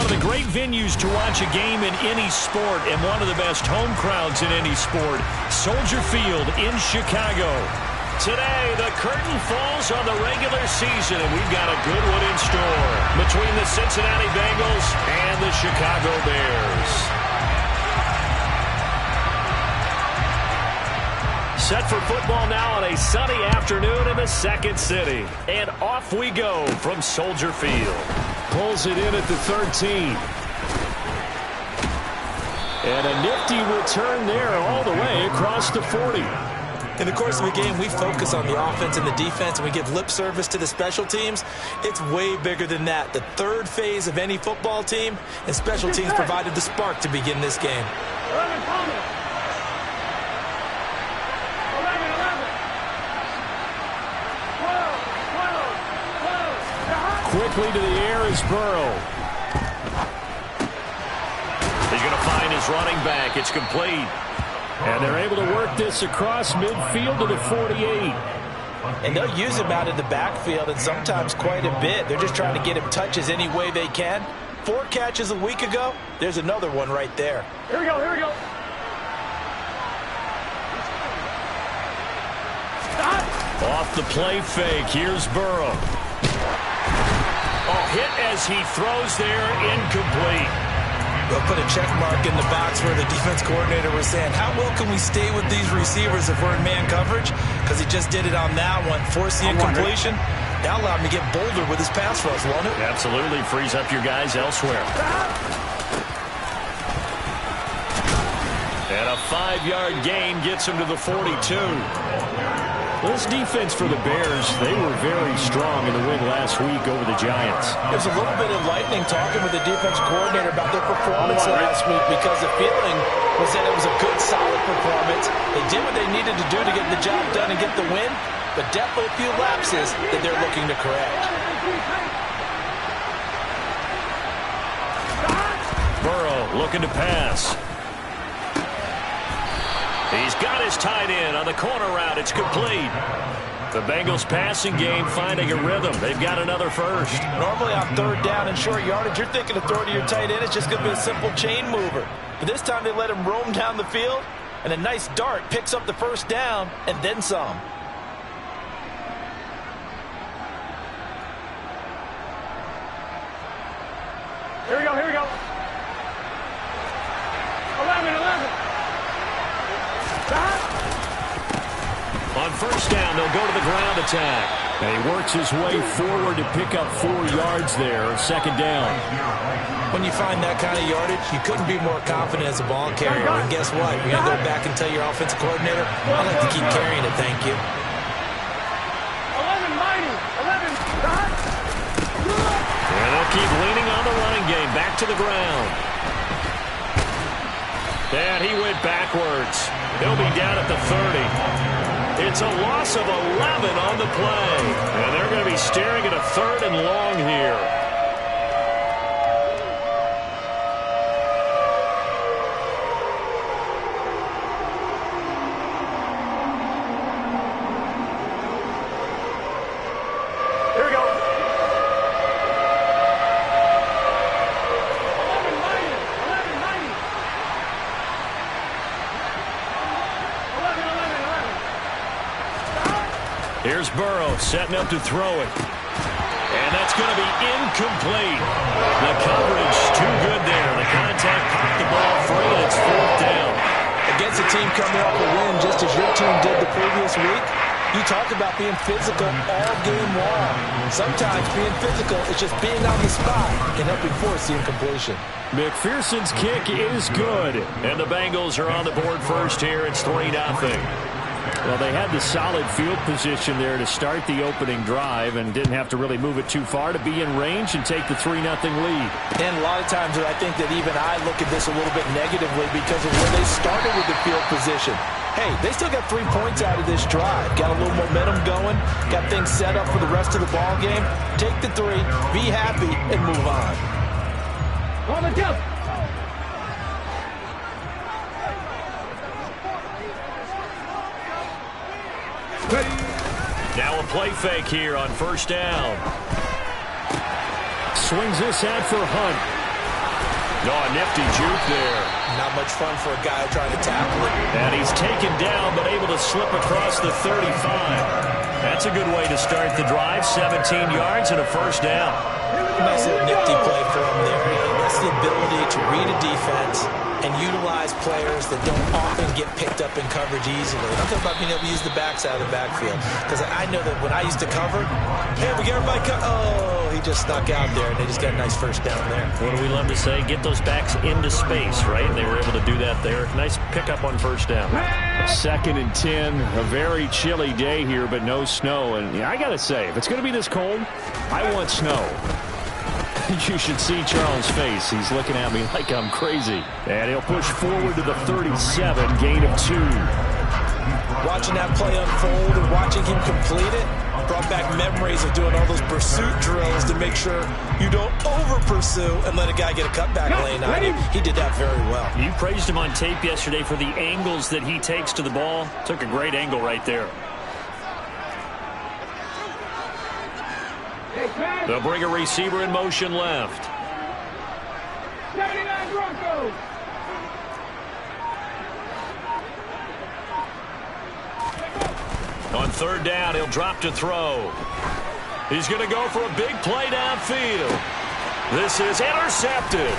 one of the great venues to watch a game in any sport and one of the best home crowds in any sport, Soldier Field in Chicago. Today, the curtain falls on the regular season, and we've got a good one in store between the Cincinnati Bengals and the Chicago Bears. Set for football now on a sunny afternoon in the second city. And off we go from Soldier Field. Pulls it in at the 13. And a nifty return there all the way across the 40. In the course of a game, we focus on the offense and the defense, and we give lip service to the special teams. It's way bigger than that. The third phase of any football team, and special teams provided the spark to begin this game. Quickly to the air is Burrow. He's going to find his running back. It's complete. And they're able to work this across midfield to the 48. And they'll use him out in the backfield, and sometimes quite a bit. They're just trying to get him touches any way they can. 4 catches a week ago. There's another one right there. Here we go, here we go. Off the play fake. Here's Burrow. Oh, hit as he throws there, incomplete. They'll put a check mark in the box where the defense coordinator was saying, how well can we stay with these receivers if we're in man coverage? Because he just did it on that one, force the incompletion. That allowed him to get bolder with his pass rush, won't it? Absolutely, frees up your guys elsewhere. And a 5-yard gain gets him to the 42. This defense for the Bears, they were very strong in the win last week over the Giants. There's a little bit enlightening talking with the defense coordinator about their performance last week, because the feeling was that it was a good, solid performance. They did what they needed to do to get the job done and get the win, but definitely a few lapses that they're looking to correct. Burrow looking to pass. He's got his tight end on the corner route. It's complete. The Bengals passing game finding a rhythm. They've got another first. Normally on 3rd down and short yardage, you're thinking of throwing to your tight end. It's just going to be a simple chain mover. But this time they let him roam down the field, and a nice dart picks up the first down and then some. Here we go, here we go. 11. On first down, they'll go to the ground attack. And he works his way forward to pick up 4 yards there, 2nd down. When you find that kind of yardage, you couldn't be more confident as a ball carrier. And guess what? You're going to go back and tell your offensive coordinator, I'd like to keep carrying it, thank you. 11, mighty. 11. And they'll keep leaning on the running game. Back to the ground. And he went backwards. He'll be down at the 30. It's a loss of 11 on the play. And they're going to be staring at a 3rd and long here. Here we go. 11. Here's Burrow setting up to throw it. And that's going to be incomplete. The coverage too good there. The contact popped the ball free, and it's 4th down. Against a team coming off a win just as your team did the previous week, you talked about being physical all game long. Sometimes being physical is just being on the spot and helping force the incompletion. McPherson's kick is good. And the Bengals are on the board first here. It's 3-0. Well, they had the solid field position there to start the opening drive and didn't have to really move it too far to be in range and take the 3-0 lead. And a lot of times I think that even I look at this a little bit negatively because of where they started with the field position. Hey, they still got 3 points out of this drive. Got a little momentum going. Got things set up for the rest of the ball game. Take the 3, be happy, and move on. On the jump. Now a play fake here on first down. Swings this out for Hunt. Oh, a nifty juke there. Not much fun for a guy trying to tackle it. And he's taken down, but able to slip across the 35. That's a good way to start the drive. 17 yards and a first down. Nice little nifty play for him there. That's the ability to read a defense and utilize players that don't often get picked up in coverage easily. I'm talking about being able to use the backside of the backfield. Because I know that when I used to cover, hey, we get everybody oh, he just snuck out there, and they just got a nice first down there. What do we love to say? Get those backs into space, right? And they were able to do that there. Nice pickup on first down. 2nd and 10, a very chilly day here, but no snow. And yeah, I got to say, if it's going to be this cold, I want snow. You should see Charles' face. He's looking at me like I'm crazy. And he'll push forward to the 37, gain of 2. Watching that play unfold and watching him complete it brought back memories of doing all those pursuit drills to make sure you don't over-pursue and let a guy get a cutback lane on you. He did that very well. You praised him on tape yesterday for the angles that he takes to the ball. Took a great angle right there. They'll bring a receiver in motion left. 79 Broncos. On 3rd down, he'll drop to throw. He's going to go for a big play downfield. This is intercepted.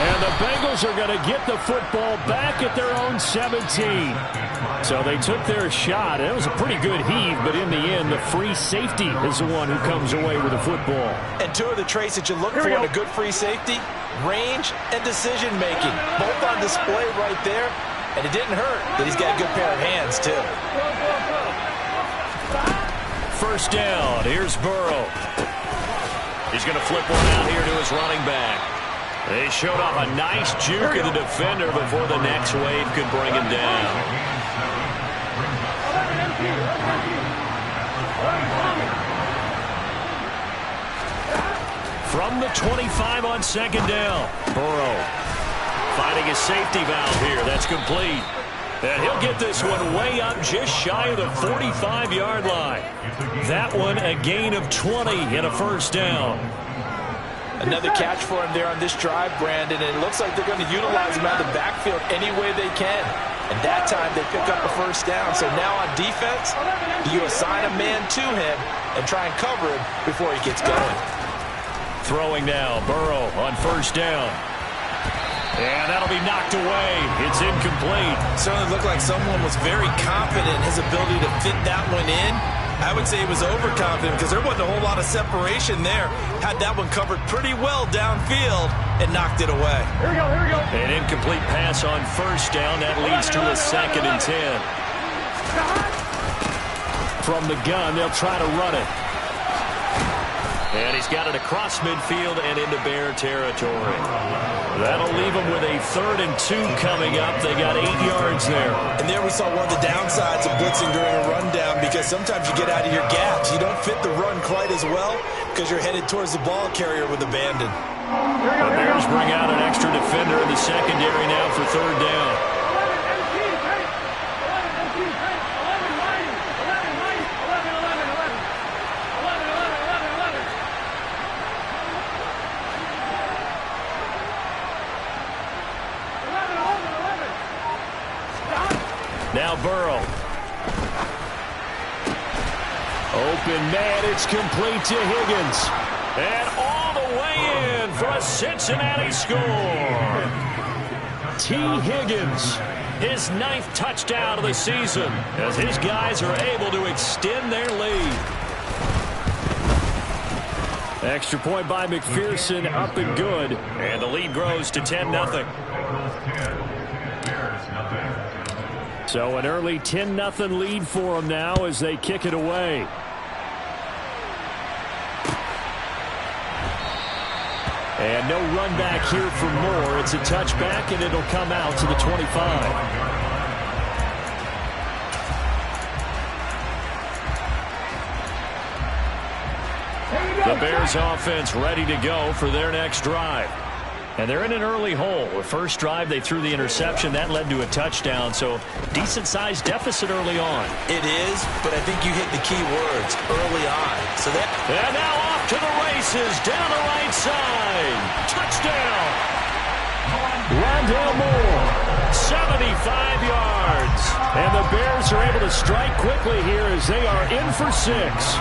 And the Bengals are going to get the football back at their own 17. So they took their shot. It was a pretty good heave, but in the end, the free safety is the one who comes away with the football. And two of the traits that you look for in a good free safety, range and decision-making. Both on display right there. And it didn't hurt that he's got a good pair of hands, too. First down. Here's Burrow. He's going to flip one out here to his running back. They showed off a nice juke of the defender before the next wave could bring him down. From the 25 on 2nd down, Burrow finding his safety valve here. That's complete. And he'll get this one way up just shy of the 45-yard line. That one a gain of 20 and a first down. Another catch for him there on this drive, Brandon, and it looks like they're going to utilize him out of the backfield any way they can. And that time they pick up a first down. So now on defense, you assign a man to him and try and cover him before he gets going. Throwing now, Burrow on first down. And that'll be knocked away. It's incomplete. Certainly looked like someone was very confident in his ability to fit that one in. I would say he was overconfident because there wasn't a whole lot of separation there. Had that one covered pretty well downfield and knocked it away. Here we go, here we go. An incomplete pass on first down. That leads to a 2nd and 10. From the gun, they'll try to run it. And he's got it across midfield and into Bear territory. That'll leave them with a 3rd and 2 coming up. They got 8 yards there. And there we saw one of the downsides of blitzing during a rundown because sometimes you get out of your gaps. You don't fit the run quite as well because you're headed towards the ball carrier with abandon. The Bears bring out an extra defender in the secondary now for 3rd down. Now Burrow. Open man, it's complete to Higgins. And all the way in for a Cincinnati score. T. Higgins, his 9th touchdown of the season, as his guys are able to extend their lead. Extra point by McPherson, up and good. And the lead grows to 10-0. So an early 10-0 lead for them now as they kick it away. And no run back here for Moore. It's a touchback, and it'll come out to the 25. The Bears offense ready to go for their next drive. And they're in an early hole. The first drive, they threw the interception. That led to a touchdown, so decent-sized deficit early on. It is, but I think you hit the key words, early on. So that. And now off to the races. races down the right side. Touchdown. Rondale Moore, 75 yards. And the Bears are able to strike quickly here as they are in for 6.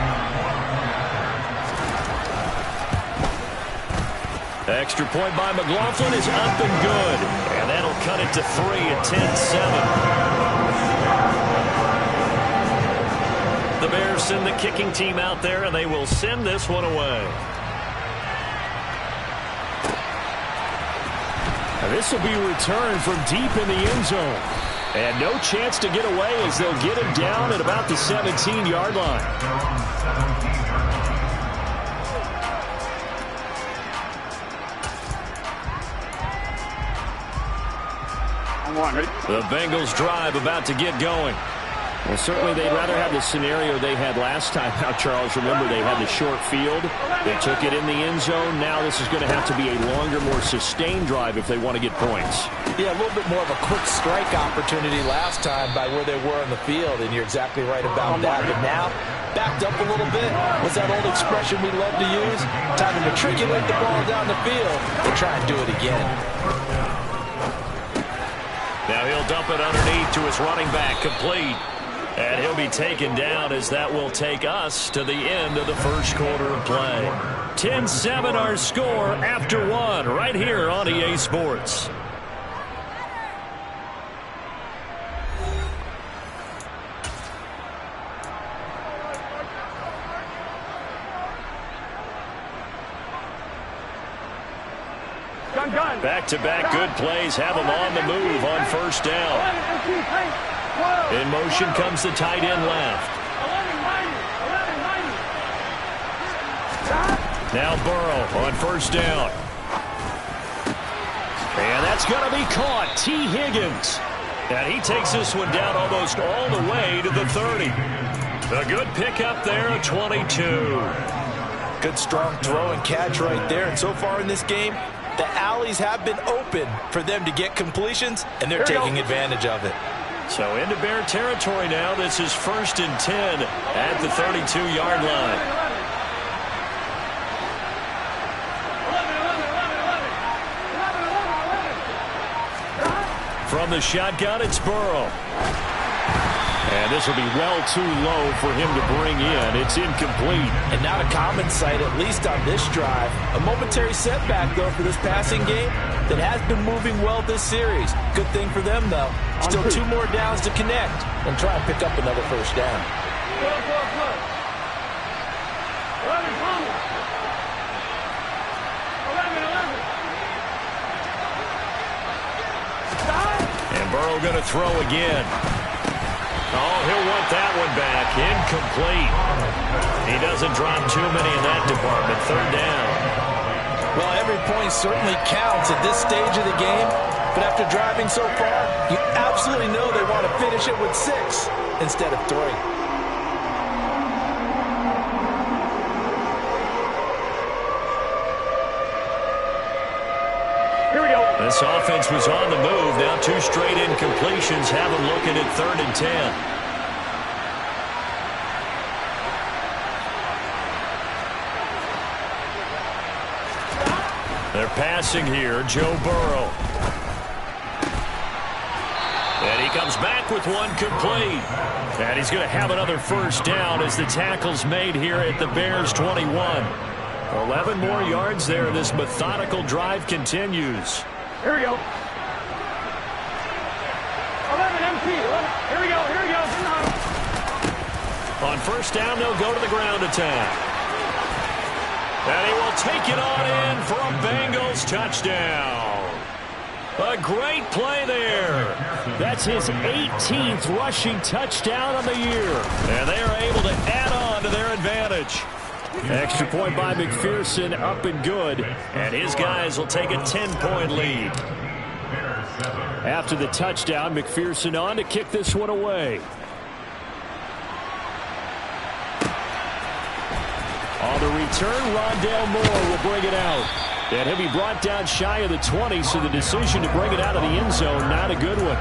Extra point by McLaughlin is up and good. And that'll cut it to 3 at 10-7. The Bears send the kicking team out there, and they will send this one away. Now this will be returned from deep in the end zone. And no chance to get away as they'll get him down at about the 17-yard line. The Bengals drive about to get going. Well, certainly they'd rather have the scenario they had last time. Now, Charles, remember they had the short field. They took it in the end zone. Now this is going to have to be a longer, more sustained drive if they want to get points. Yeah, a little bit more of a quick strike opportunity last time by where they were on the field, and you're exactly right about that. But now, backed up a little bit. What's that old expression we love to use? Time to matriculate the ball down the field and try and do it again. Now he'll dump it underneath to his running back, complete. And he'll be taken down as that will take us to the end of the first quarter of play. 10-7 our score after 1 right here on EA Sports. Back-to-back good plays have them on the move on first down. In motion comes the tight end left. Now Burrow on first down. And that's going to be caught. T. Higgins. And he takes this one down almost all the way to the 30. A good pickup there at 22. Good strong throw and catch right there. And so far in this game, the alleys have been open for them to get completions, and they're taking advantage of it. So into Bear territory now. This is 1st and 10 at the 32-yard line. From the shotgun, it's Burrow. And this will be well too low for him to bring in. It's incomplete. And not a common sight, at least on this drive. A momentary setback, though, for this passing game that has been moving well this series. Good thing for them, though. Still 2 more downs to connect and try and pick up another first down. And Burrow going to throw again. Oh, he'll want that one back. Incomplete. He doesn't drop too many in that department. 3rd down. Well, every point certainly counts at this stage of the game. But after driving so far, you absolutely know they want to finish it with 6 instead of 3. Here we go. This offense was on the move. Now 2 straight incompletions have them looking at 3rd and 10. They're passing here. Joe Burrow. And he comes back with one complete. And he's going to have another first down as the tackle's made here at the Bears 21. 11 more yards there. This methodical drive continues. Here we go. 11 MT. 11. Here we go. Here we go. On first down, they'll go to the ground attack. And he will take it on in for a Bengals touchdown. A great play there. That's his 18th rushing touchdown of the year. And they are able to add on to their advantage. Extra point by McPherson, up and good. And his guys will take a 10-point lead. After the touchdown, McPherson on to kick this one away. On the return, Rondale Moore will bring it out. And he'll be brought down shy of the 20, so the decision to bring it out of the end zone, not a good one.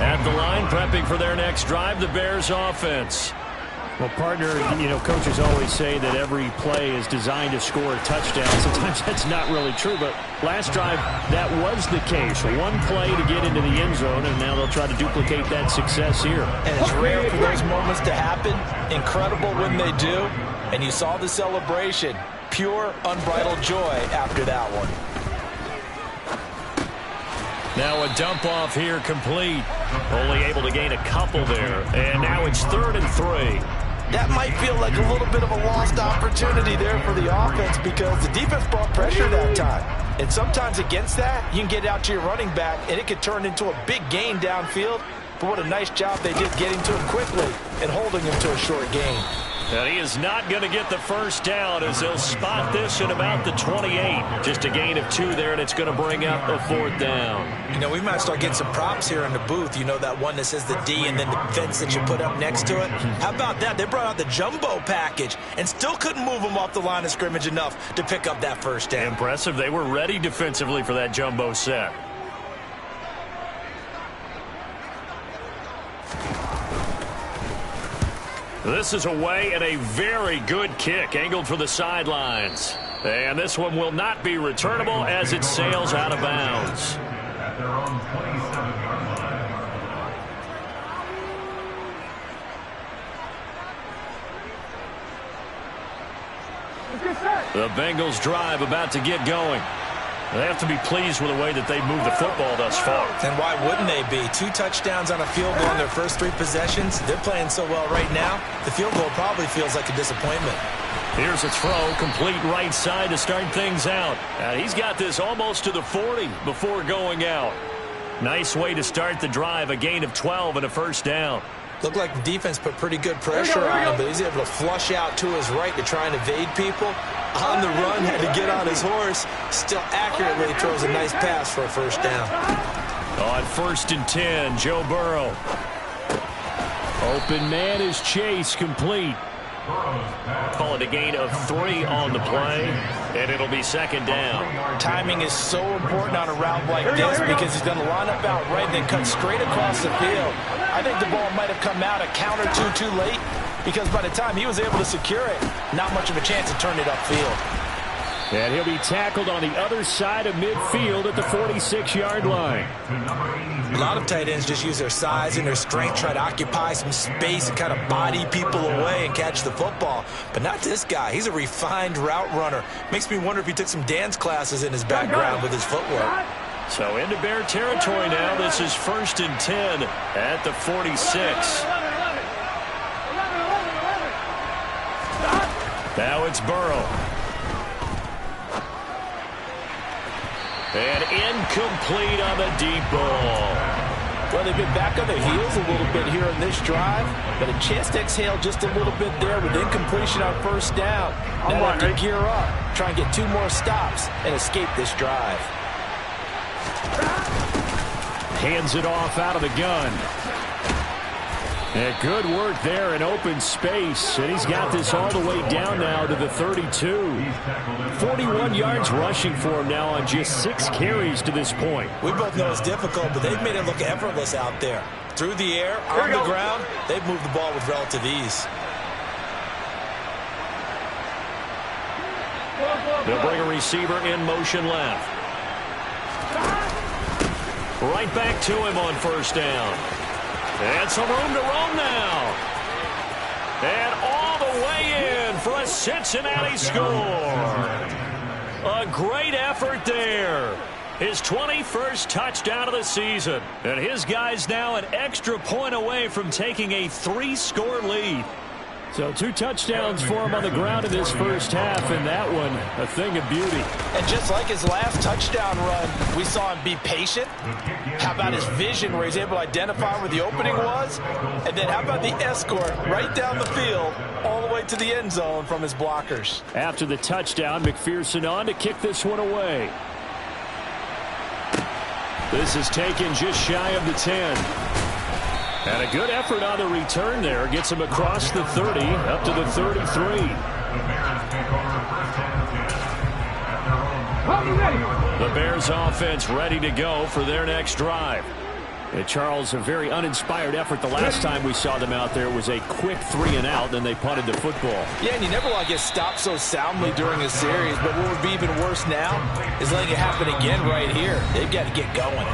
At the line, prepping for their next drive, the Bears offense. Well, partner, coaches always say that every play is designed to score a touchdown. Sometimes that's not really true, but last drive, that was the case. One play to get into the end zone, and now they'll try to duplicate that success here. And it's rare for those moments to happen. Incredible when they do. And you saw the celebration. Pure, unbridled joy after that one. Now a dump off here complete. Only able to gain a couple there. And now it's 3rd and 3. That might feel like a little bit of a lost opportunity there for the offense because the defense brought pressure that time. And sometimes against that, you can get out to your running back, and it could turn into a big gain downfield. But what a nice job they did getting to him quickly and holding him to a short gain. And he is not going to get the first down as they'll spot this at about the 28. Just a gain of 2 there, and it's going to bring up a 4th down. We might start getting some props here in the booth. That one that says the D and then the fence that you put up next to it. How about that? They brought out the jumbo package and still couldn't move them off the line of scrimmage enough to pick up that first down. Impressive. They were ready defensively for that jumbo set. This is away and a very good kick angled for the sidelines. And this one will not be returnable as it sails out of bounds. At their own 27-yard line. The Bengals drive about to get going. They have to be pleased with the way that they moved the football thus far. And why wouldn't they be? 2 touchdowns on a field goal in their first 3 possessions. They're playing so well right now, the field goal probably feels like a disappointment. Here's a throw, complete right side to start things out. And he's got this almost to the 40 before going out. Nice way to start the drive, a gain of 12 and a first down. Looked like the defense put pretty good pressure on him, but he's able to flush out to his right to try and evade people. On the run, had to get on his horse. Still accurately throws a nice pass for a first down. On 1st and 10, Joe Burrow. Open man is Chase, complete. Call it a gain of 3 on the play, and it'll be 2nd down. Timing is so important on a route like this because he's going to line up out right and then cut straight across the field. I think the ball might have come out a count or 2 too late because by the time he was able to secure it, not much of a chance to turn it upfield. And he'll be tackled on the other side of midfield at the 46-yard line. A lot of tight ends just use their size and their strength, try to occupy some space and kind of body people away and catch the football. But not this guy. He's a refined route runner. Makes me wonder if he took some dance classes in his background with his footwork. So into Bear territory now. This is 1st and 10 at the 46. Now it's Burrow. And incomplete on the deep ball. Well, they've been back on their heels a little bit here on this drive, but a chance to exhale just a little bit there with incompletion on first down. Now they have to gear up, try and get 2 more stops and escape this drive. Hands it off out of the gun. And good work there in open space. And he's got this all the way down now to the 32. 41 yards rushing for him now on just 6 carries to this point. We both know it's difficult, but they've made it look effortless out there. Through the air, on the ground, they've moved the ball with relative ease. They'll bring a receiver in motion left. Right back to him on first down. And some room to roam now. And all the way in for a Cincinnati score. A great effort there. His 21st touchdown of the season. And his guys now an extra point away from taking a 3-score lead. So 2 touchdowns for him on the ground in this first half, and that one a thing of beauty. And just like his last touchdown run, we saw him be patient. How about his vision where he's able to identify where the opening was? And then how about the escort right down the field all the way to the end zone from his blockers? After the touchdown, McPherson on to kick this one away. This is taken just shy of the 10. And a good effort on the return there. Gets him across the 30, up to the 33. The Bears offense ready to go for their next drive. Charles, a very uninspired effort the last time we saw them out there. It was a quick 3-and-out, then they punted the football. Yeah, and you never want to get stopped so soundly during a series, but what would be even worse now is letting it happen again right here. They've got to get going.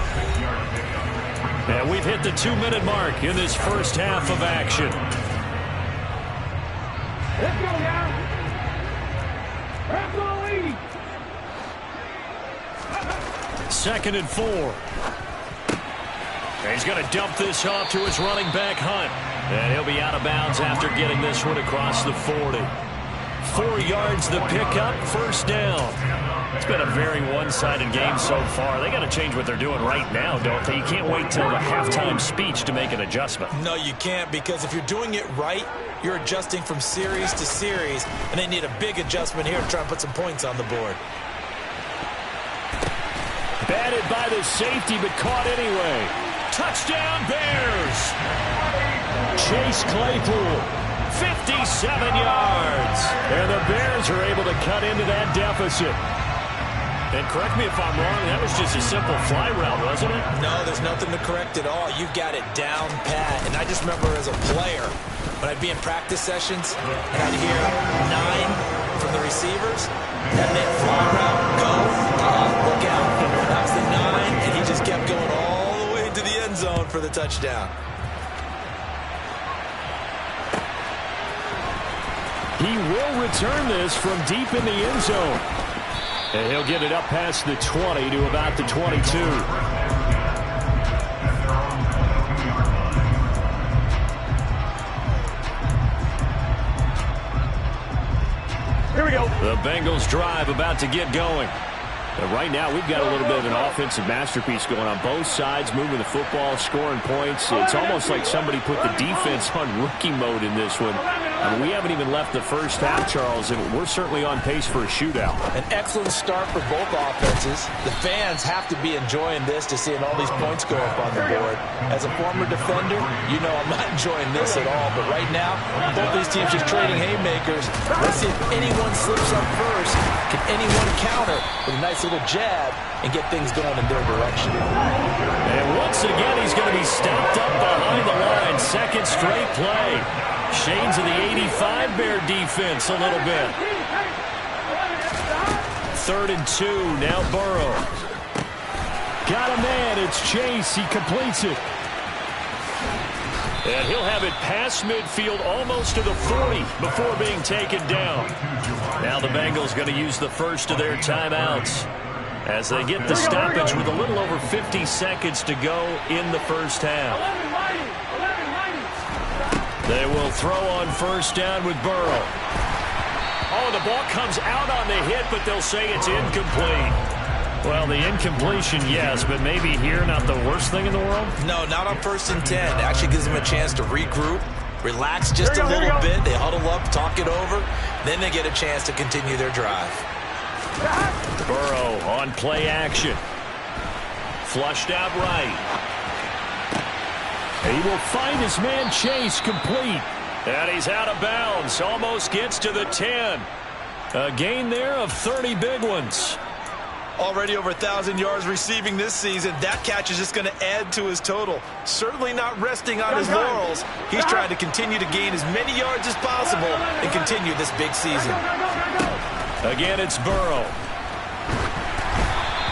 And we've hit the 2-minute mark in this first half of action. Let's go, guys. Let's go, lady. 2nd and 4. He's going to dump this off to his running back, Hunt. And he'll be out of bounds after getting this one across the 40. 4 yards the pickup, first down. It's been a very one-sided game so far. They got to change what they're doing right now, don't they? You can't wait till the halftime speech to make an adjustment. No, you can't, because if you're doing it right, you're adjusting from series to series, and they need a big adjustment here to try and put some points on the board. Batted by the safety, but caught anyway. Touchdown, Bears! Chase Claypool, 57 yards. And the Bears are able to cut into that deficit. And correct me if I'm wrong, that was just a simple fly route, wasn't it? No, there's nothing to correct at all. You've got it down pat. And I just remember as a player, when I'd be in practice sessions, and I'd hear 9 from the receivers, that meant fly route, go, look out. That was the 9, and he just kept going all the way to the end zone for the touchdown. He will return this from deep in the end zone. And he'll get it up past the 20 to about the 22. Here we go. The Bengals drive about to get going. But right now, we've got a little bit of an offensive masterpiece going on both sides, moving the football, scoring points. It's almost like somebody put the defense on rookie mode in this one. I mean, we haven't even left the first half, Charles, and we're certainly on pace for a shootout. An excellent start for both offenses. The fans have to be enjoying this to seeing all these points go up on the board. As a former defender, you know I'm not enjoying this at all. But right now, both these teams just trading haymakers. Let's see if anyone slips up first. Can anyone counter with a nice little jab and get things going in their direction? And once again, he's going to be stopped up behind the line. Second straight play. Shades of the 85 Bear defense a little bit. 3rd and 2. Now Burrow. Got a man. It's Chase. He completes it. And he'll have it past midfield almost to the 40 before being taken down. Now the Bengals going to use the first of their timeouts as they get the stoppage with a little over 50 seconds to go in the first half. They will throw on first down with Burrow. Oh, the ball comes out on the hit, but they'll say it's incomplete. Well, the incompletion, yes, but maybe here not the worst thing in the world? No, not on 1st and 10. It actually gives them a chance to regroup, relax just a little bit. They huddle up, talk it over. Then they get a chance to continue their drive. Burrow on play action. Flushed out right. He will find his man Chase complete. And he's out of bounds. Almost gets to the 10. A gain there of 30 big ones. Already over 1,000 yards receiving this season. That catch is just going to add to his total. Certainly not resting on his laurels. He's trying to continue to gain as many yards as possible and continue this big season. Again, it's Burrow.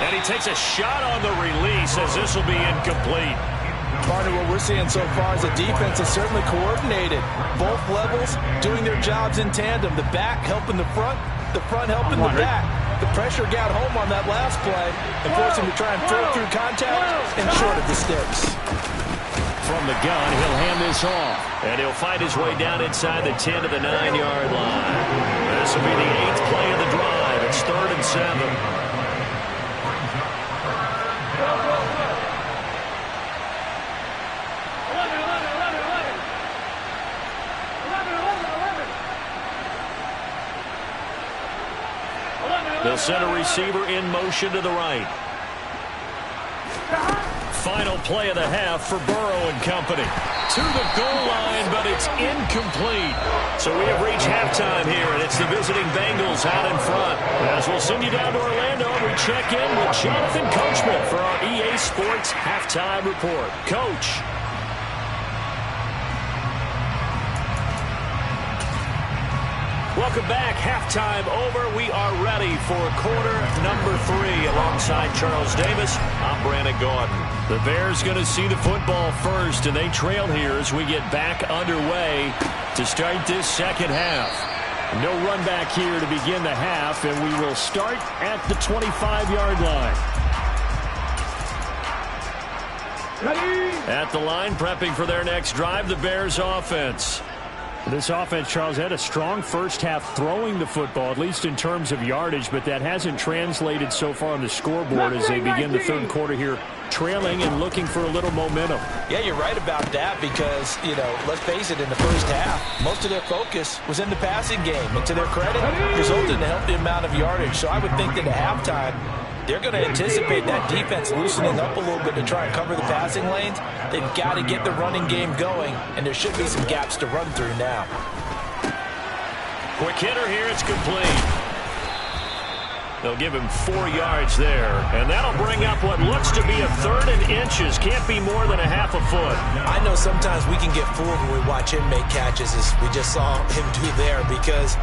And he takes a shot on the release as this will be incomplete. Partner, what we're seeing so far is the defense is certainly coordinated. Both levels doing their jobs in tandem. The back helping the front helping the back. The pressure got home on that last play and forced him to try and throw through contact and short of the sticks. From the gun, he'll hand this off. And he'll find his way down inside the 10 to the 9-yard line. This will be the 8th play of the drive. It's 3rd and 7. They'll send a receiver in motion to the right. final play of the half for Burrow and company. To the goal line, but it's incomplete. So we have reached halftime here, and it's the visiting Bengals out in front. As we'll send you down to Orlando, we check in with Jonathan Coachman for our EA Sports Halftime Report. Coach. Welcome back. Halftime over. We are ready for quarter number 3 alongside Charles Davis. I'm Brandon Gordon. The Bears going to see the football first, and they trail here as we get back underway to start this second half. No run back here to begin the half, and we will start at the 25-yard line. Ready? At the line, prepping for their next drive, the Bears offense. This offense, Charles, had a strong first half throwing the football, at least in terms of yardage, but that hasn't translated so far on the scoreboard as they begin the third quarter here, trailing and looking for a little momentum. Yeah, you're right about that because, let's face it, in the first half, most of their focus was in the passing game. And to their credit, resulted in a healthy amount of yardage. So I would think that at halftime, they're going to anticipate that defense loosening up a little bit to try and cover the passing lanes. They've got to get the running game going, and there should be some gaps to run through now. Quick hitter here, it's complete. They'll give him 4 yards there, and that'll bring up what looks to be a 3rd and inches. Can't be more than a half a foot. I know sometimes we can get fooled when we watch him make catches, as we just saw him do there, because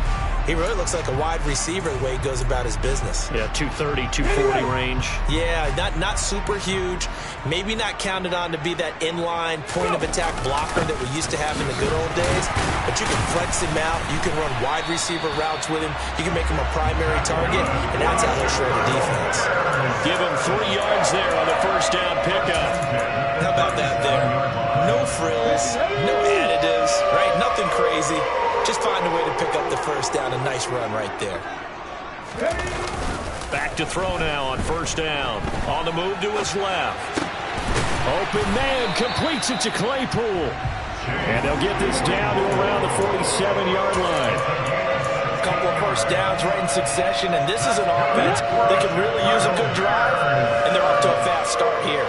he really looks like a wide receiver the way he goes about his business. Yeah, 230, 240 range. Yeah, not super huge. Maybe not counted on to be that inline point-of-attack blocker that we used to have in the good old days. But you can flex him out. You can run wide receiver routes with him. You can make him a primary target, and that's how he'll shred a defense. Give him 3 yards there on the first down pickup. How about that there? No frills, no additives, right? Nothing crazy. Just find a way to pick up the first down. A nice run right there. Back to throw now on first down. On the move to his left. Open man completes it to Claypool. And they'll get this down to around the 47-yard line. A couple of first downs right in succession, and this is an offense that could really use a good drive, and they're off to a fast start here.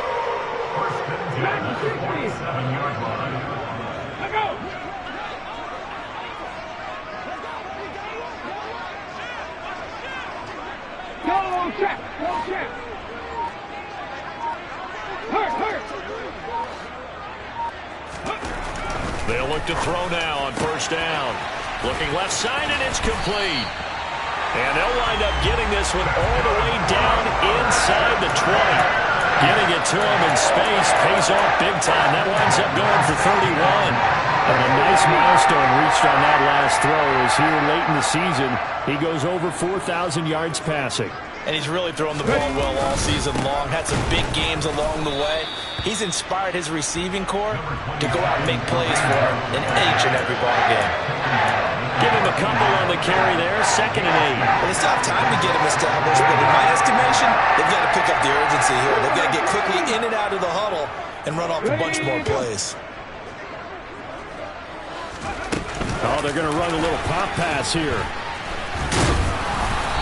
Go check. Hurt. They'll look to throw now on first down. Looking left side, and it's complete. And they'll wind up getting this one all the way down inside the 20. Getting it to him in space pays off big time. That winds up going for 31. And a nice milestone reached on that last throw as here late in the season, he goes over 4,000 yards passing. And he's really thrown the ball well all season long. Had some big games along the way. He's inspired his receiving corps to go out and make plays for him in each and every ball game. Give him a couple on the carry there, 2nd and 8. Well, it's not time to get him established, but in my estimation, they've got to pick up the urgency here. They've got to get quickly in and out of the huddle and run off a bunch more plays. Oh, they're going to run a little pop pass here.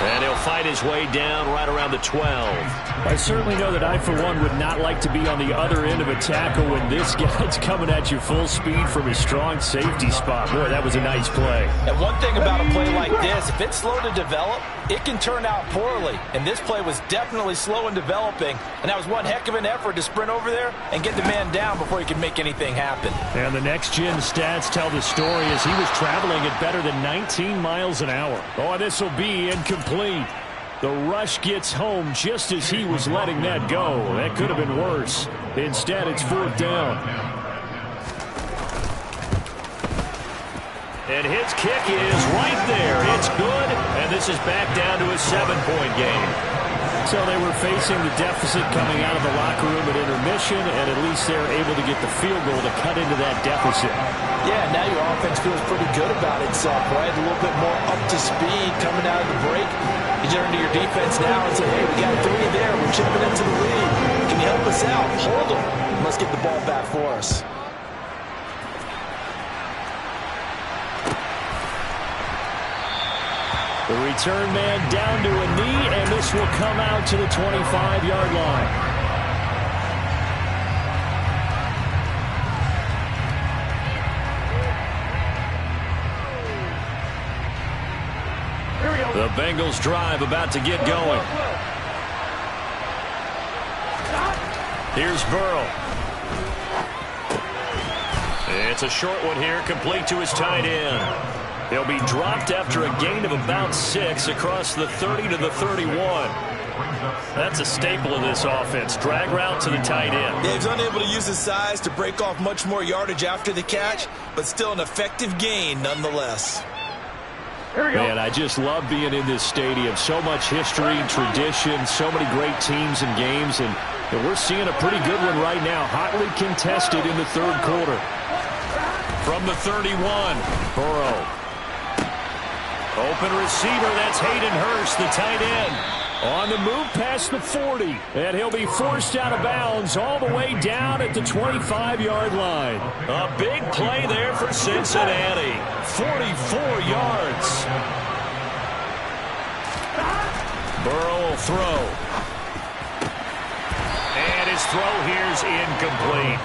And he'll fight his way down right around the 12. I certainly know that I, for one, would not like to be on the other end of a tackle when this guy's coming at you full speed from his strong safety spot. Boy, that was a nice play. And one thing about a play like this, if it's slow to develop, it can turn out poorly. And this play was definitely slow in developing. And that was one heck of an effort to sprint over there and get the man down before he could make anything happen. And the next-gen stats tell the story as he was traveling at better than 19 miles an hour. Oh, this will be incomplete. The rush gets home just as he was letting that go. That could have been worse. Instead, it's 4th down. And his kick is right there. It's good, and this is back down to a 7-point game. So they were facing the deficit coming out of the locker room at intermission, and at least they're able to get the field goal to cut into that deficit. Yeah, now your offense feels pretty good about itself, right? A little bit more up to speed coming out of the break. You turn to your defense now and say, hey, we got 3 there. We're chipping into the lead. Can you help us out? Hold them. Let's get the ball back for us. The return man down to a knee, and this will come out to the 25-yard line. The Bengals drive about to get going. Here's Burrow. It's a short one here, complete to his tight end. He'll be dropped after a gain of about 6 across the 30 to the 31. That's a staple of this offense. Drag route to the tight end. Yeah, he's unable to use his size to break off much more yardage after the catch, but still an effective gain nonetheless. Man, I just love being in this stadium. So much history, tradition, so many great teams and games, and we're seeing a pretty good one right now. Hotly contested in the third quarter. From the 31, Burrow. Open receiver, that's Hayden Hurst, the tight end. On the move past the 40, and he'll be forced out of bounds all the way down at the 25-yard line. A big play there for Cincinnati. 44 yards. Burrow will throw. And his throw here's incomplete.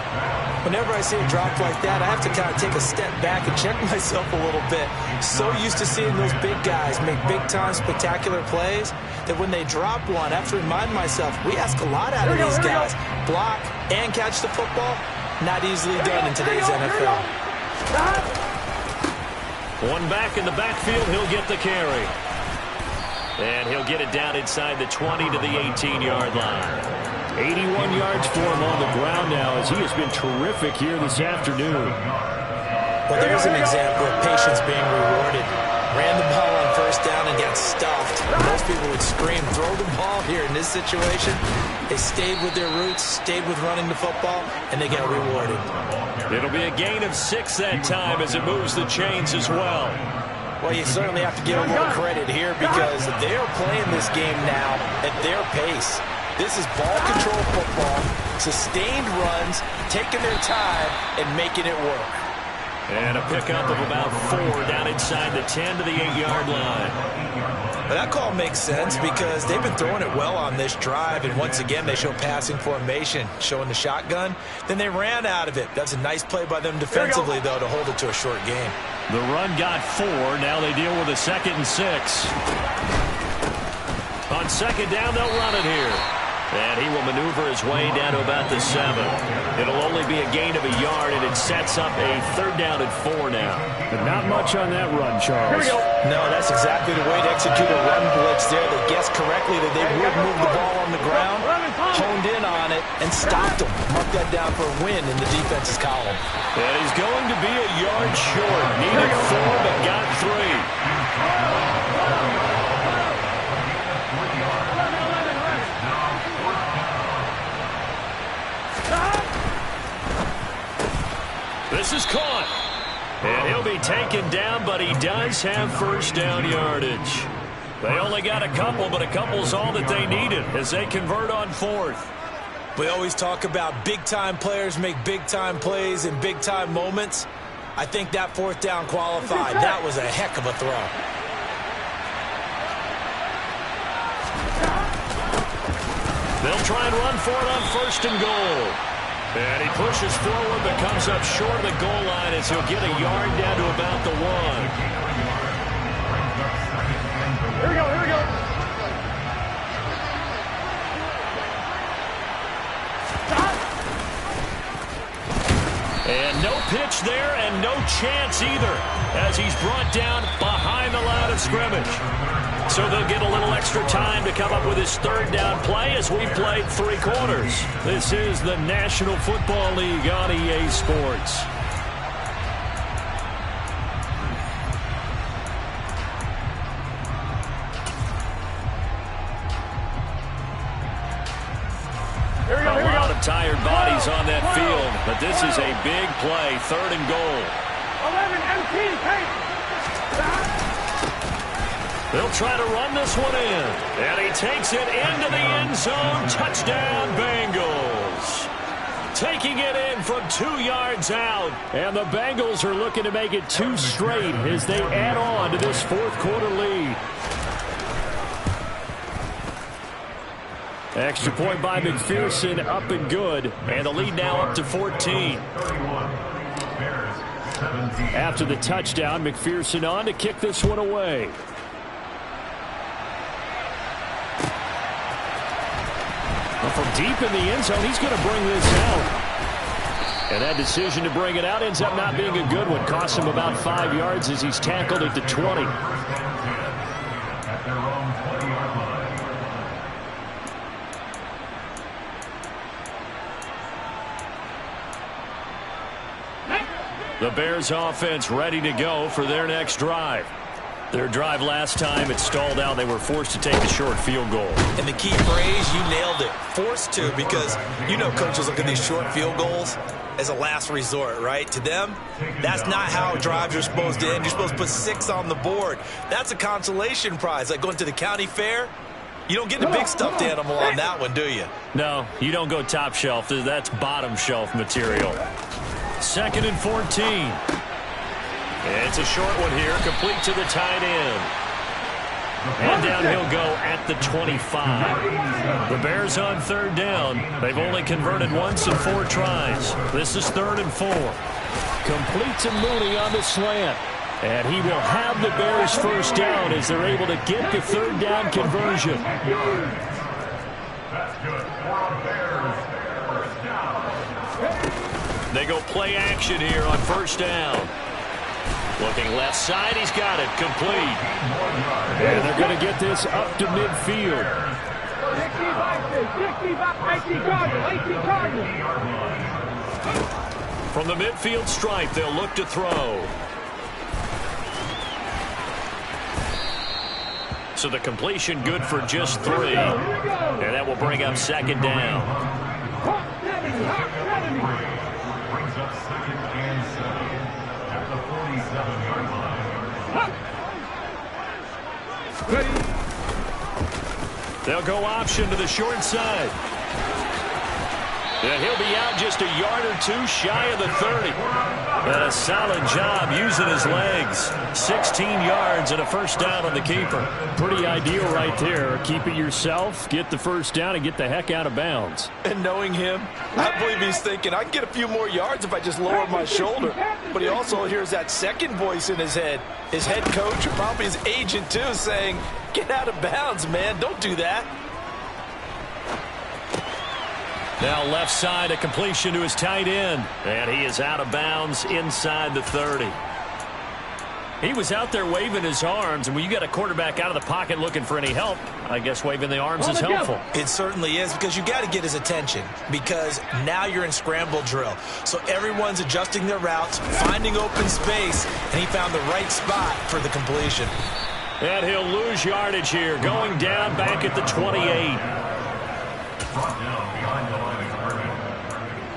Whenever I see a drop like that, I have to kind of take a step back and check myself a little bit. So used to seeing those big guys make big-time spectacular plays that when they drop one, I have to remind myself, we ask a lot out of these guys. Block and catch the football, not easily done in today's NFL. One back in the backfield, he'll get the carry. And he'll get it down inside the 20 to the 18-yard line. 81 yards for him on the ground now as he has been terrific here this afternoon. Well, there's an example of patience being rewarded. Ran the ball on first down and got stuffed. Most people would scream, throw the ball here. In this situation, they stayed with their roots, stayed with running the football, and they got rewarded. It'll be a gain of 6 that time as it moves the chains as well. Well, you certainly have to give a little credit here because they're playing this game now at their pace. This is ball control football, sustained runs, taking their time, and making it work. And a pickup of about 4 down inside the 10 to the 8-yard line. But that call makes sense because they've been throwing it well on this drive, and once again they show passing formation, showing the shotgun. Then they ran out of it. That's a nice play by them defensively, though, to hold it to a short game. The run got 4. Now they deal with a 2nd and 6. On second down, they'll run it here. And he will maneuver his way down to about the 7. It'll only be a gain of a yard, and it sets up a 3rd down and 4 now. But not much on that run, Charles. No, that's exactly the way to execute a run blitz there. They guessed correctly that they would move the ball on the ground, honed in on it, and stopped them. Mark that down for a win in the defense's column. And he's going to be a yard short. Needed 4, but got 3. This is caught. And he'll be taken down, but he does have first down yardage. They only got a couple, but a couple's all that they needed as they convert on 4th. We always talk about big-time players make big-time plays in big-time moments. I think that 4th down qualified. That was a heck of a throw. They'll try and run for it on 1st and goal. And he pushes forward but comes up short of the goal line as he'll get a yard down to about the 1. Here we go, here we go. And no pitch there and no chance either as he's brought down behind the line of scrimmage. So they'll get a little extra time to come up with his 3rd down play as we played 3 quarters. This is the National Football League on EA Sports. A lot of tired bodies on that field, but this is a big play, 3rd and goal. 11 MT, hey. They'll try to run this one in. And he takes it into the end zone. Touchdown, Bengals. Taking it in from 2 yards out. And the Bengals are looking to make it 2 straight as they add on to this 4th quarter lead. Extra point by McPherson, up and good. And the lead now up to 14. After the touchdown, McPherson on to kick this one away. From deep in the end zone, he's going to bring this out. And that decision to bring it out ends up not being a good one. Costs him about 5 yards as he's tackled at the 20. At their own 20-yard line. The Bears offense ready to go for their next drive. Their drive last time, it stalled out. They were forced to take the short field goal. And the key phrase, you nailed it, forced to, because you know coaches look at these short field goals as a last resort, right? To them, that's not how drives are supposed to end. You're supposed to put 6 on the board. That's a consolation prize. Like going to the county fair, you don't get the big stuffed animal on that one, do you? No, you don't go top shelf. That's bottom shelf material. 2nd and 14. It's a short one here, complete to the tight end. And down he'll go at the 25. The Bears on 3rd down. They've only converted once in 4 tries. This is 3rd and 4. Complete to Mooney on the slant. And he will have the Bears first down as they're able to get the 3rd down conversion. That's good. Bears, first down. They go play action here on 1st down. Looking left side, he's got it, complete. And they're going to get this up to midfield. 18 Cardinals. From the midfield stripe, they'll look to throw. So the completion good for just 3. And that will bring up 2nd down. Brings up 2nd and 7 at the 47-yard line. They'll go option to the short side. And he'll be out just a yard or 2 shy of the 30. And a solid job using his legs. 16 yards and a first down on the keeper. Pretty ideal right there. Keep it yourself, get the first down, and get the heck out of bounds. And knowing him, I believe he's thinking, I can get a few more yards if I just lower my shoulder. But he also hears that second voice in his head. His head coach, or probably his agent too, saying, get out of bounds, man. Don't do that. Now left side, a completion to his tight end. And he is out of bounds inside the 30. He was out there waving his arms, and when you got a quarterback out of the pocket looking for any help, I guess waving the arms is helpful. It certainly is, because you got to get his attention, because now you're in scramble drill. So everyone's adjusting their routes, finding open space, and he found the right spot for the completion. And he'll lose yardage here, going down back at the 28. Brought down behind the line of scrimmage.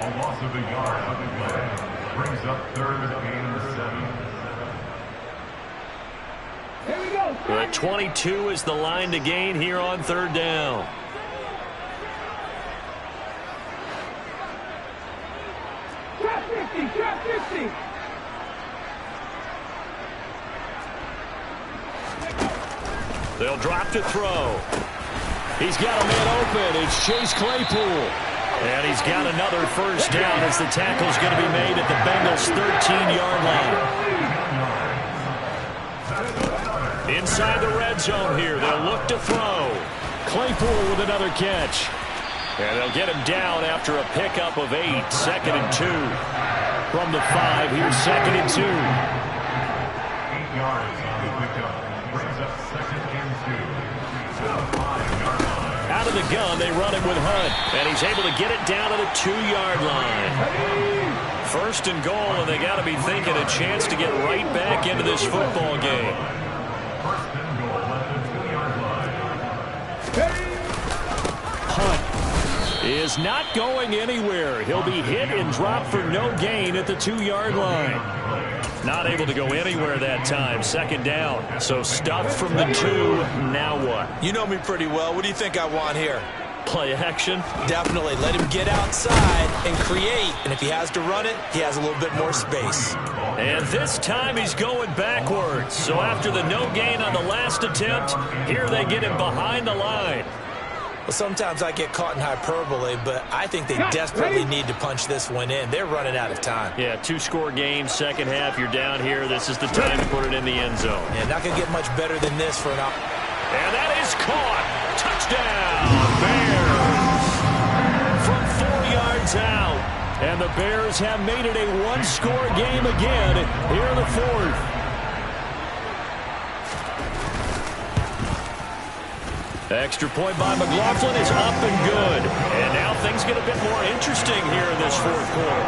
A loss of a yard on the play. Brings up 3rd and 7. Here we go. The 22 is the line to gain here on 3rd down. Trap 50, trap 50. They'll drop to throw. He's got a man open. It's Chase Claypool. And he's got another first down as the tackle's going to be made at the Bengals' 13-yard line. Inside the red zone here. They'll look to throw. Claypool with another catch. And they'll get him down after a pickup of 8. 2nd and 2. From the 5, here's 2nd and 2. 8 yards on the pickup. Brings up 2nd and 2. At the 5-yard line. Out of the gun, they run him with Hunt. And he's able to get it down to the 2-yard line. 1st and goal, and they got to be thinking a chance to get right back into this football game. 1st and goal at the 2-yard line. Hunt is not going anywhere. He'll be hit and dropped for no gain at the 2-yard line. Not able to go anywhere that time. 2nd down. So stuffed from the 2. Now what? You know me pretty well. What do you think I want here? Play action? Definitely. Let him get outside and create. And if he has to run it, he has a little bit more space. And this time he's going backwards. So after the no gain on the last attempt, here they get him behind the line. Well, sometimes I get caught in hyperbole, but I think they desperately need to punch this one in. They're running out of time. Yeah, 2-score game, second half, you're down here. This is the time to put it in the end zone. Yeah, not going to get much better than this for an... And that is caught. Touchdown, Bears. one's out. And the Bears have made it a one-score game again here in the fourth. Extra point by McLaughlin is up and good. And now things get a bit more interesting here in this fourth quarter.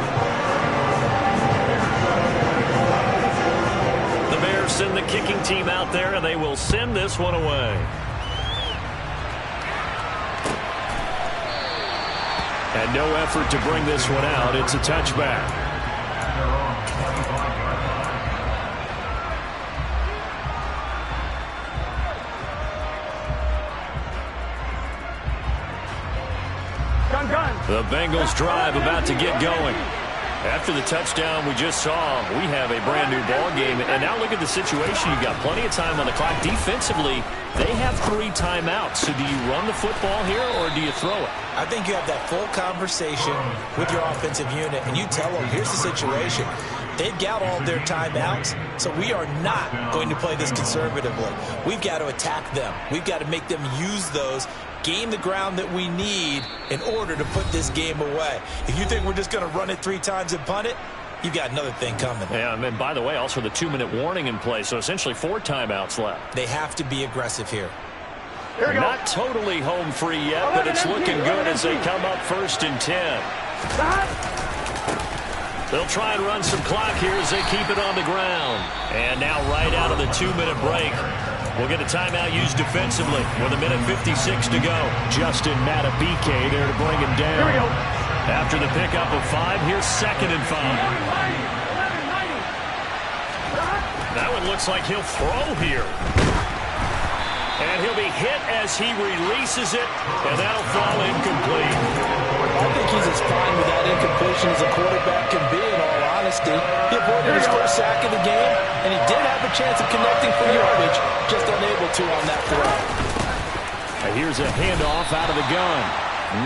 The Bears send the kicking team out there, and they will send this one away. And no effort to bring this one out. It's a touchback. The Bengals drive about to get going. After the touchdown we just saw, we have a brand new ball game. And now look at the situation. You got plenty of time on the clock. Defensively, they have 3 timeouts. So do you run the football here or do you throw it? I think you have that full conversation with your offensive unit, and you tell them, here's the situation. They've got all their timeouts, so we are not going to play this conservatively. We've got to attack them. We've got to make them use those, gain the ground that we need in order to put this game away. If you think we're just going to run it 3 times and punt it, you've got another thing coming. Yeah, and by the way, also the 2-minute warning in play, so essentially 4 timeouts left. They have to be aggressive here. Not totally home free yet, but it's looking good as they come up 1st and 10. They'll try and run some clock here as they keep it on the ground. And now right out of the 2-minute break, we'll get a timeout used defensively with 1:56 to go. Justin Matabike there to bring him down. After the pickup of 5, here's 2nd and 5. That one looks like he'll throw here. And he'll be hit as he releases it, and that'll fall incomplete. I think he's as fine with that incompletion as a quarterback can be, in all honesty. He avoided his first sack of the game, and he did have a chance of connecting for yardage, just unable to on that throw. And here's a handoff out of the gun.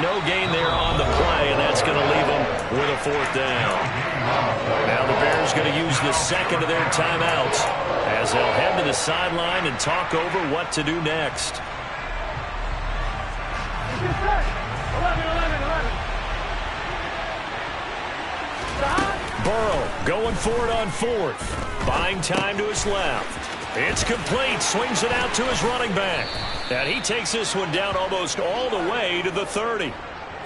No gain there on the play, and that's going to leave them with a 4th down. Now the Bears going to use the 2nd of their timeouts as they'll head to the sideline and talk over what to do next. 11. Burrow going for it on 4th. Buying time to his left. It's complete. Swings it out to his running back. And he takes this one down almost all the way to the 30.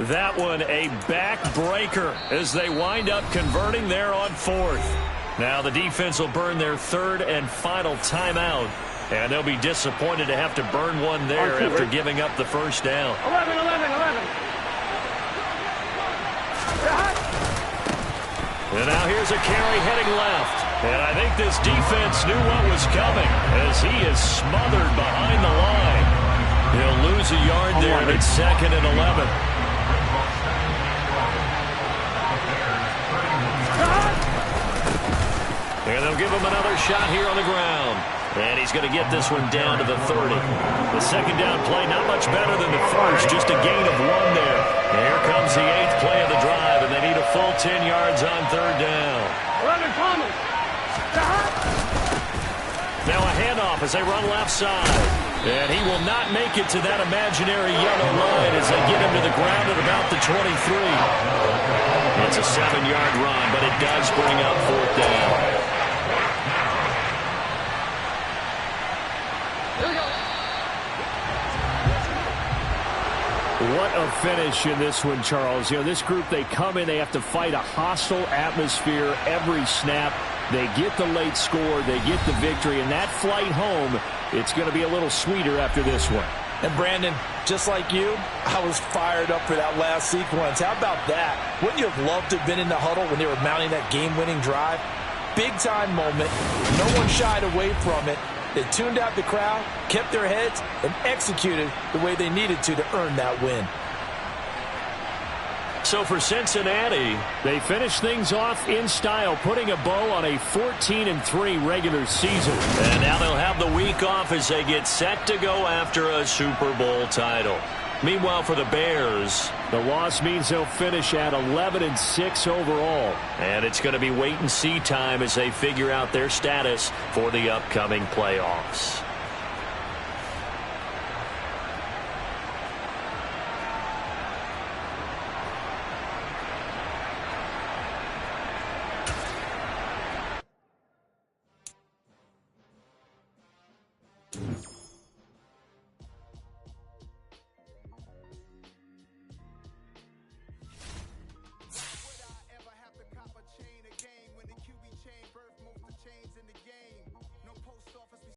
That one a backbreaker as they wind up converting there on 4th. Now the defense will burn their 3rd and final timeout. And they'll be disappointed to have to burn one there after giving up the 1st down. 11. And now here's a carry heading left. And I think this defense knew what was coming as he is smothered behind the line. He'll lose a yard there, and it's 2nd and 11. And they'll give him another shot here on the ground. And he's going to get this one down to the 30. The 2nd down play, not much better than the first, just a gain of 1 there. And here comes the 8th play of the drive, and they need a full 10 yards on 3rd down. 11, Thomas. Now a handoff as they run left side. And he will not make it to that imaginary yellow line as they get him to the ground at about the 23. It's a 7-yard run, but it does bring up 4th down. What a finish in this one, Charles. You know, this group, they come in, they have to fight a hostile atmosphere every snap. They get the late score, they get the victory, and that flight home, it's going to be a little sweeter after this one. And Brandon, just like you, I was fired up for that last sequence. How about that? Wouldn't you have loved to have been in the huddle when they were mounting that game-winning drive? Big-time moment. No one shied away from it. They tuned out the crowd, kept their heads, and executed the way they needed to earn that win. So for Cincinnati, they finish things off in style, putting a bow on a 14-3 regular season. And now they'll have the week off as they get set to go after a Super Bowl title. Meanwhile, for the Bears, the loss means they'll finish at 11-6 overall. And it's going to be wait-and-see time as they figure out their status for the upcoming playoffs. play.